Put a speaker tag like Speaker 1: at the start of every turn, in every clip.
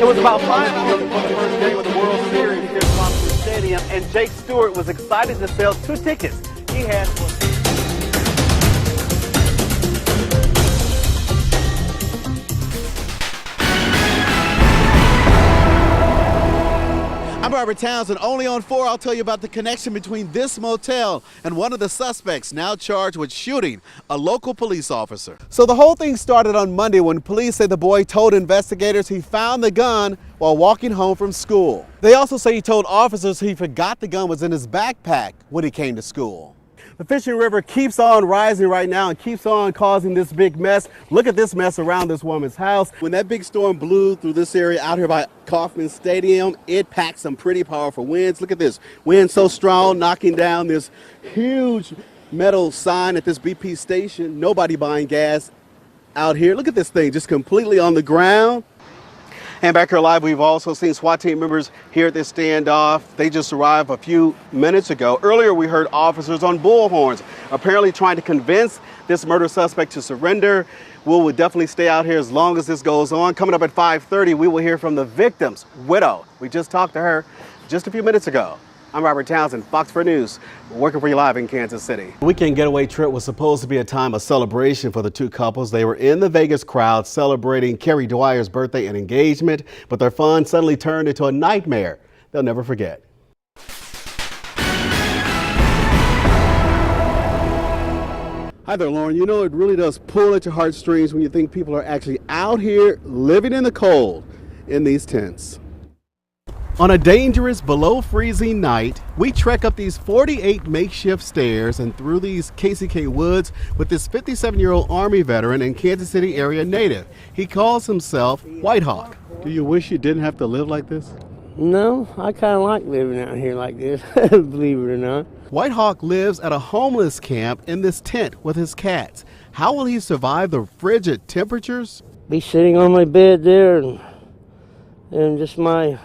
Speaker 1: It was about 5 hours before the first game of the World Series here at Townsend'S Stadium, and Jake Stewart was excited to sell 2 tickets he had for.
Speaker 2: I'm Robert Townsend. Only on 4, I'll tell you about the connection between this motel and one of the suspects now charged with shooting a local police officer. So the whole thing started on Monday when police say the boy told investigators he found the gun while walking home from school. They also say he told officers he forgot the gun was in his backpack when he came to school. The Fishing River keeps on rising right now and keeps on causing this big mess. Look at this mess around this woman's house. When that big storm blew through this area out here by Kauffman Stadium, it packed some pretty powerful winds. Look at this. Wind so strong, knocking down this huge metal sign at this BP station. Nobody buying gas out here. Look at this thing just completely on the ground. And back here live, we've also seen SWAT team members here at this standoff. They just arrived a few minutes ago. Earlier, we heard officers on bullhorns apparently trying to convince this murder suspect to surrender. We will definitely stay out here as long as this goes on. Coming up at 5:30, we will hear from the victim's widow. We just talked to her just a few minutes ago. I'm Robert Townsend, Fox 4 News, working for you live in Kansas City. The weekend getaway trip was supposed to be a time of celebration for the two couples. They were in the Vegas crowd celebrating Carrie Dwyer's birthday and engagement, but their fun suddenly turned into a nightmare they'll never forget. Hi there, Lauren. You know, it really does pull at your heartstrings when you think people are actually out here living in the cold in these tents. On a dangerous below freezing night, we trek up these 48 makeshift stairs and through these KCK woods with this 57-year-old Army veteran and Kansas City area native. He calls himself White Hawk. Do you wish you didn't have to live like this?
Speaker 3: No, I kind of like living out here like this, believe it or not.
Speaker 2: White Hawk lives at a homeless camp in this tent with his cats. How will he survive the frigid temperatures?
Speaker 3: Be sitting on my bed there and just my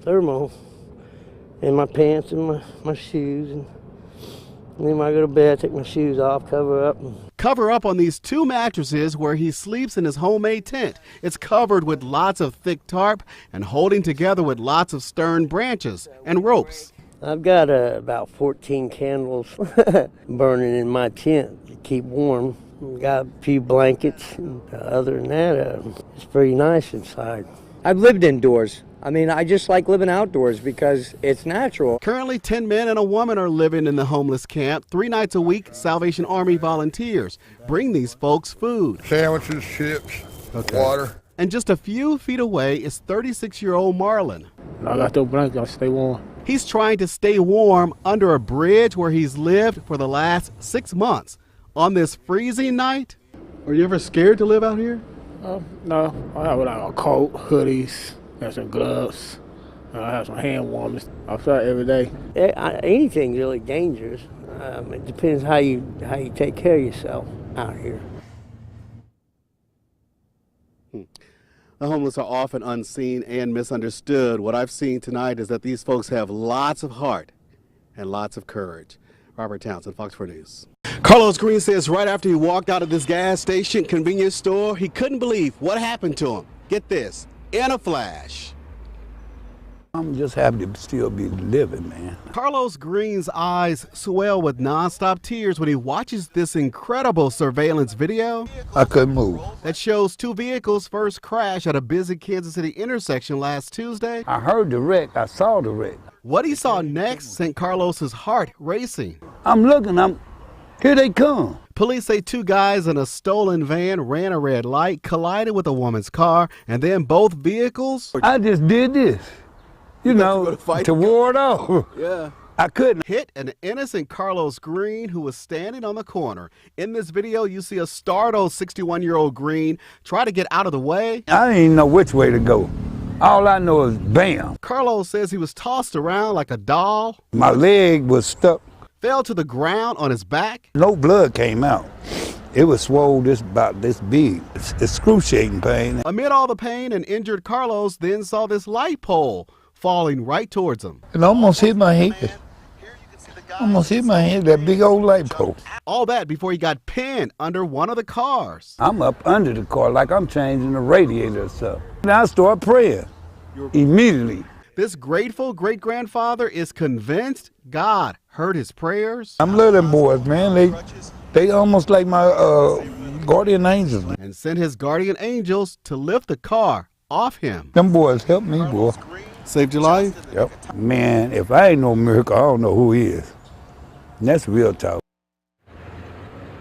Speaker 3: thermal and my pants and my shoes, and then when I go to bed I take my shoes off, cover up
Speaker 2: on these 2 mattresses where he sleeps in his homemade tent. It's covered with lots of thick tarp and holding together with lots of stern branches and ropes.
Speaker 3: I've got about 14 candles burning in my tent to keep warm. Got a few blankets, and other than that it's pretty nice inside.
Speaker 4: I've lived indoors. I mean, I just like living outdoors because it's natural.
Speaker 2: Currently, 10 men and a woman are living in the homeless camp. 3 nights a week, Salvation Army volunteers bring these folks food.
Speaker 5: Sandwiches, chips, water.
Speaker 2: And just a few feet away is 36-year-old Marlon.
Speaker 6: I got the blanket, I stay warm.
Speaker 2: He's trying to stay warm under a bridge where he's lived for the last 6 months. On this freezing night, are you ever scared to live out here?
Speaker 6: No, I have a coat, hoodies, and some gloves. I have some hand warmers. I fight every day.
Speaker 3: Anything's really dangerous. It depends how you take care of yourself out here.
Speaker 2: The homeless are often unseen and misunderstood. What I've seen tonight is that these folks have lots of heart and lots of courage. Robert Townsend, Fox 4 News. Carlos Green says right after he walked out of this gas station convenience store, he couldn't believe what happened to him. Get this, in a flash.
Speaker 7: I'm just happy to still be living, man.
Speaker 2: Carlos Green's eyes swell with nonstop tears when he watches this incredible surveillance video.
Speaker 7: I couldn't move.
Speaker 2: That shows 2 vehicles first crash at a busy Kansas City intersection last Tuesday.
Speaker 7: I heard the wreck. I saw the wreck.
Speaker 2: What he saw next sent Carlos's heart racing.
Speaker 7: I'm looking. Here they come.
Speaker 2: Police say 2 guys in a stolen van ran a red light, collided with a woman's car, and then both vehicles.
Speaker 7: I just did this, to ward off.
Speaker 2: Yeah.
Speaker 7: I couldn't.
Speaker 2: Hit an innocent Carlos Green who was standing on the corner. In this video, you see a startled 61-year-old Green try to get out of the way.
Speaker 7: I didn't even know which way to go. All I know is bam.
Speaker 2: Carlos says he was tossed around like a doll.
Speaker 7: My leg was stuck.
Speaker 2: Fell to the ground on his back.
Speaker 7: No blood came out. It was swollen about this big. It's excruciating pain.
Speaker 2: Amid all the pain, an injured Carlos then saw this light pole falling right towards him.
Speaker 7: It almost hit my head.
Speaker 2: Here you can see the
Speaker 7: Almost hit my head, that big old light pole.
Speaker 2: All that before he got pinned under one of the cars.
Speaker 7: I'm up under the car like I'm changing the radiator or something. And I start praying immediately.
Speaker 2: This grateful great-grandfather is convinced God heard his prayers.
Speaker 7: I'm love them boys, man. They almost like my guardian angels.
Speaker 2: And sent his guardian angels to lift the car off him.
Speaker 7: Them boys helped me, boy.
Speaker 2: Saved your life?
Speaker 7: Yep. Man, if I ain't no miracle, I don't know who he is. And that's real talk.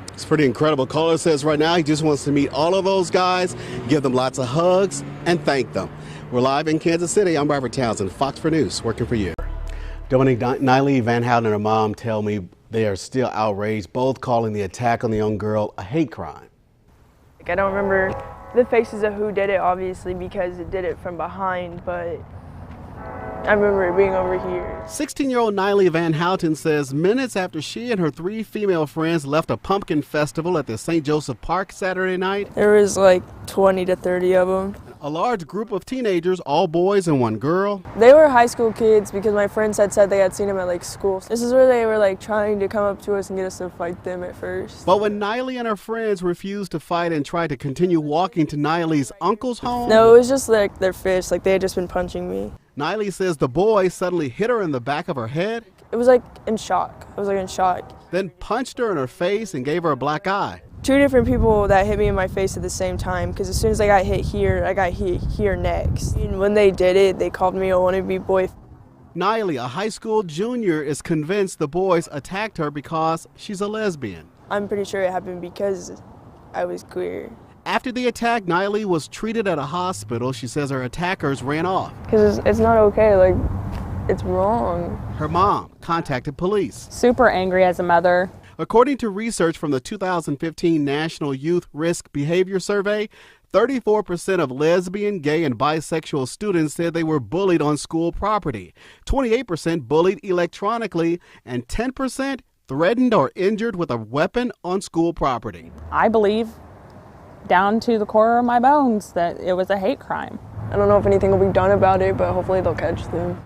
Speaker 2: It's pretty incredible. Caller says right now he just wants to meet all of those guys, give them lots of hugs, and thank them. We're live in Kansas City. I'm Robert Townsend, Fox 4 News, working for you. Dominique Niley Van Houten and her mom tell me they are still outraged, both calling the attack on the young girl a hate crime.
Speaker 8: I don't remember the faces of who did it, obviously, because it did it from behind, but I remember it being over here. 16-year-old
Speaker 2: Niley Van Houten says minutes after she and her 3 female friends left a pumpkin festival at the St. Joseph Park Saturday night,
Speaker 8: there was like 20 to 30 of them.
Speaker 2: A large group of teenagers, all boys and one girl.
Speaker 8: They were high school kids because my friends had said they had seen them at like school. This is where they were like trying to come up to us and get us to fight them at first.
Speaker 2: But when Niley and her friends refused to fight and tried to continue walking to Niley's uncle's home.
Speaker 8: No, it was just like their fists, like they had just been punching me.
Speaker 2: Niley says the boy suddenly hit her in the back of her head.
Speaker 8: It was like in shock. I was like in shock.
Speaker 2: Then punched her in her face and gave her a black eye.
Speaker 8: 2 different people that hit me in my face at the same time, because as soon as I got hit here, I got hit here next. And when they did it, they called me a wannabe boy.
Speaker 2: Niley, a high school junior, is convinced the boys attacked her because she's a lesbian.
Speaker 8: I'm pretty sure it happened because I was queer.
Speaker 2: After the attack, Niley was treated at a hospital. She says her attackers ran off.
Speaker 8: Because it's not okay, like, it's wrong.
Speaker 2: Her mom contacted police.
Speaker 9: Super angry as a mother.
Speaker 2: According to research from the 2015 National Youth Risk Behavior Survey, 34% of lesbian, gay, and bisexual students said they were bullied on school property, 28% bullied electronically, and 10% threatened or injured with a weapon on school property.
Speaker 9: I believe down to the core of my bones that it was a hate crime.
Speaker 8: I don't know if anything will be done about it, but hopefully they'll catch them.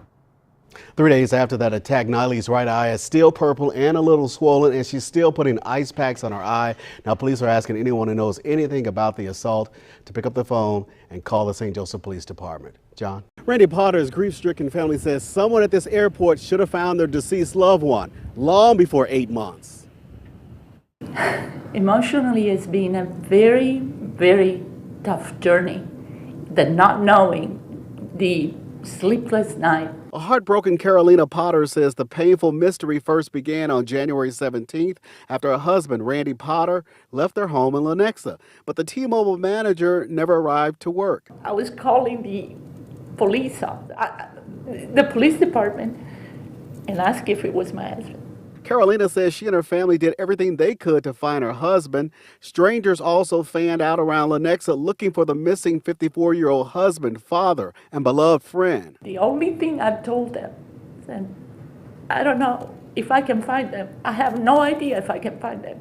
Speaker 2: 3 days after that attack, Niley's right eye is still purple and a little swollen, and she's still putting ice packs on her eye. Now, police are asking anyone who knows anything about the assault to pick up the phone and call the St. Joseph Police Department. John? Randy Potter's grief-stricken family says someone at this airport should have found their deceased loved one long before 8 months.
Speaker 10: Emotionally, it's been a very, very tough journey. The not knowing, the sleepless night.
Speaker 2: A heartbroken Carolina Potter says the painful mystery first began on January 17th after her husband, Randy Potter, left their home in Lenexa. But the T-Mobile manager never arrived to work.
Speaker 10: I was calling the police department and asked if it was my husband.
Speaker 2: Carolina says she and her family did everything they could to find her husband. Strangers also fanned out around Lenexa looking for the missing 54-year-old husband, father, and beloved friend.
Speaker 10: The only thing I've told them is that I don't know if I can find them. I have no idea if I can find them.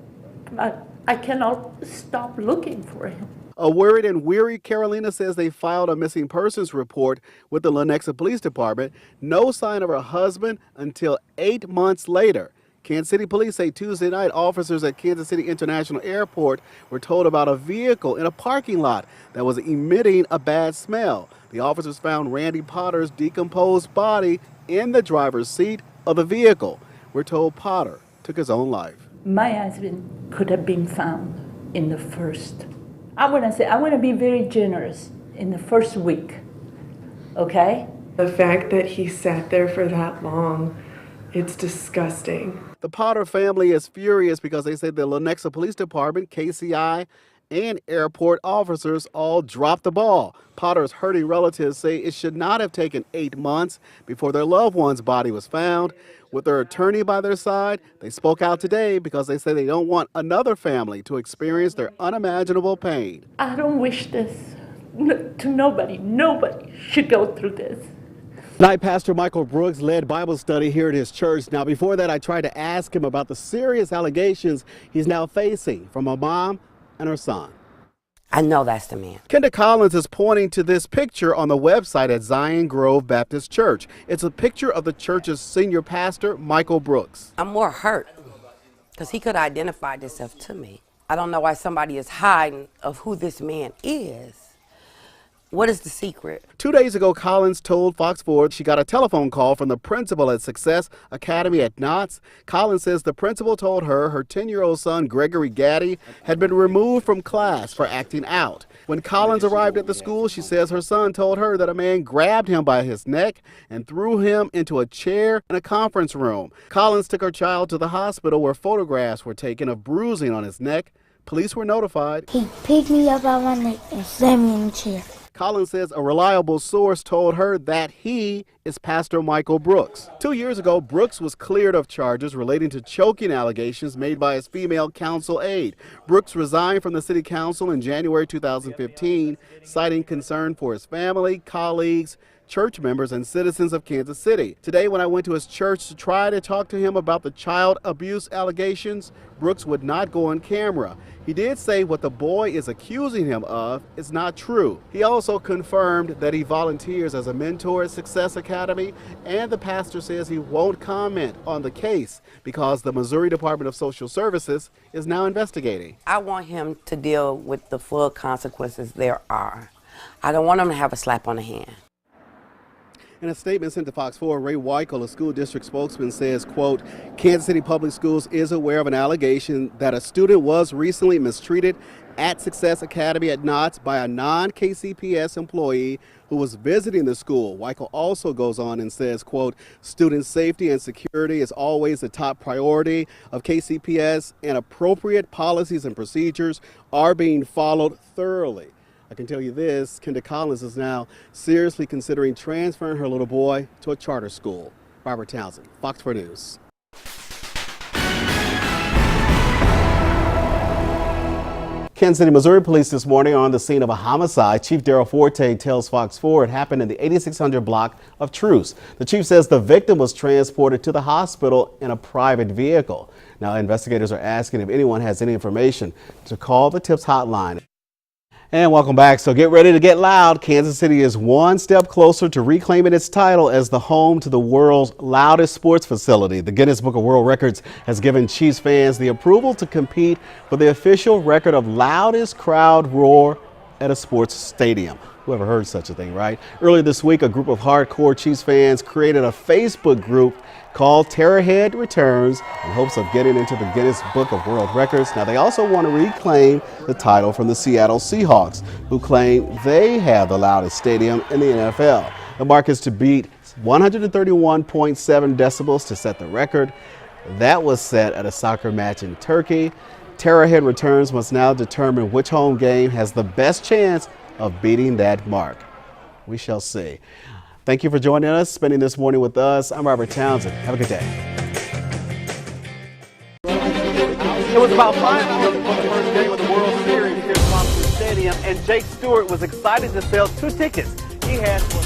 Speaker 10: But I cannot stop looking for him.
Speaker 2: A worried and weary Carolina says they filed a missing persons report with the Lenexa Police Department. No sign of her husband until 8 months later. Kansas City police say Tuesday night officers at Kansas City International Airport were told about a vehicle in a parking lot that was emitting a bad smell. The officers found Randy Potter's decomposed body in the driver's seat of the vehicle. We're told Potter took his own life.
Speaker 10: My husband could have been found in the first. I want to be very generous in the first week, okay?
Speaker 11: The fact that he sat there for that long, it's disgusting.
Speaker 2: The Potter family is furious because they say the Lenexa Police Department, KCI, and airport officers all dropped the ball. Potter's hurting relatives say it should not have taken 8 months before their loved one's body was found. With their attorney by their side, they spoke out today because they say they don't want another family to experience their unimaginable pain.
Speaker 10: I don't wish this to nobody. Nobody should go through this.
Speaker 2: Tonight, Pastor Michael Brooks led Bible study here at his church. Now, before that, I tried to ask him about the serious allegations he's now facing from a mom and her son.
Speaker 12: I know that's the man.
Speaker 2: Kenda Collins is pointing to this picture on the website at Zion Grove Baptist Church. It's a picture of the church's senior pastor, Michael Brooks.
Speaker 12: I'm more hurt because he could have identified himself to me. I don't know why somebody is hiding of who this man is. What is the secret?
Speaker 2: 2 days ago, Collins told Fox 4 she got a telephone call from the principal at Success Academy at Knott's. Collins says the principal told her 10-year-old son, Gregory Gaddy, had been removed from class for acting out. When Collins arrived at the school, she says her son told her that a man grabbed him by his neck and threw him into a chair in a conference room. Collins took her child to the hospital where photographs were taken of bruising on his neck. Police were notified.
Speaker 13: He picked me up by my neck and slammed me in the chair.
Speaker 2: Collins says a reliable source told her that he is Pastor Michael Brooks. 2 years ago, Brooks was cleared of charges relating to choking allegations made by his female council aide. Brooks resigned from the city council in January 2015, citing concern for his family, colleagues, church members, and citizens of Kansas City. Today, when I went to his church to try to talk to him about the child abuse allegations, Brooks would not go on camera. He did say what the boy is accusing him of is not true. He also confirmed that he volunteers as a mentor at Success Academy, and the pastor says he won't comment on the case because the Missouri Department of Social Services is now investigating.
Speaker 12: I want him to deal with the full consequences there are. I don't want him to have a slap on the hand.
Speaker 2: In a statement sent to Fox 4, Ray Weichel, a school district spokesman, says, quote, Kansas City Public Schools is aware of an allegation that a student was recently mistreated at Success Academy at Knott's by a non-KCPS employee who was visiting the school. Weichel also goes on and says, quote, student safety and security is always the top priority of KCPS, and appropriate policies and procedures are being followed thoroughly. I can tell you this, Kenda Collins is now seriously considering transferring her little boy to a charter school. Robert Townsend, Fox 4 News. Kansas City, Missouri police this morning are on the scene of a homicide. Chief Daryl Forte tells Fox 4 it happened in the 8600 block of Truce. The chief says the victim was transported to the hospital in a private vehicle. Now, investigators are asking if anyone has any information to call the TIPS hotline. And welcome back. So get ready to get loud. Kansas City is one step closer to reclaiming its title as the home to the world's loudest sports facility. The Guinness Book of World Records has given Chiefs fans the approval to compete for the official record of loudest crowd roar at a sports stadium. Whoever heard such a thing, right? Earlier this week, a group of hardcore Chiefs fans created a Facebook group called Terrorhead Returns in hopes of getting into the Guinness Book of World Records. Now, they also want to reclaim the title from the Seattle Seahawks, who claim they have the loudest stadium in the NFL. The mark is to beat 131.7 decibels to set the record. That was set at a soccer match in Turkey. Terrorhead Returns must now determine which home game has the best chance of beating that mark. We shall see. Thank you for joining us, spending this morning with us. I'm Robert Townsend. Have a good day.
Speaker 1: It was about 5 hours before the first game of the World Series here at Townsend'S Stadium, and Jake Stewart was excited to sell 2 tickets he had for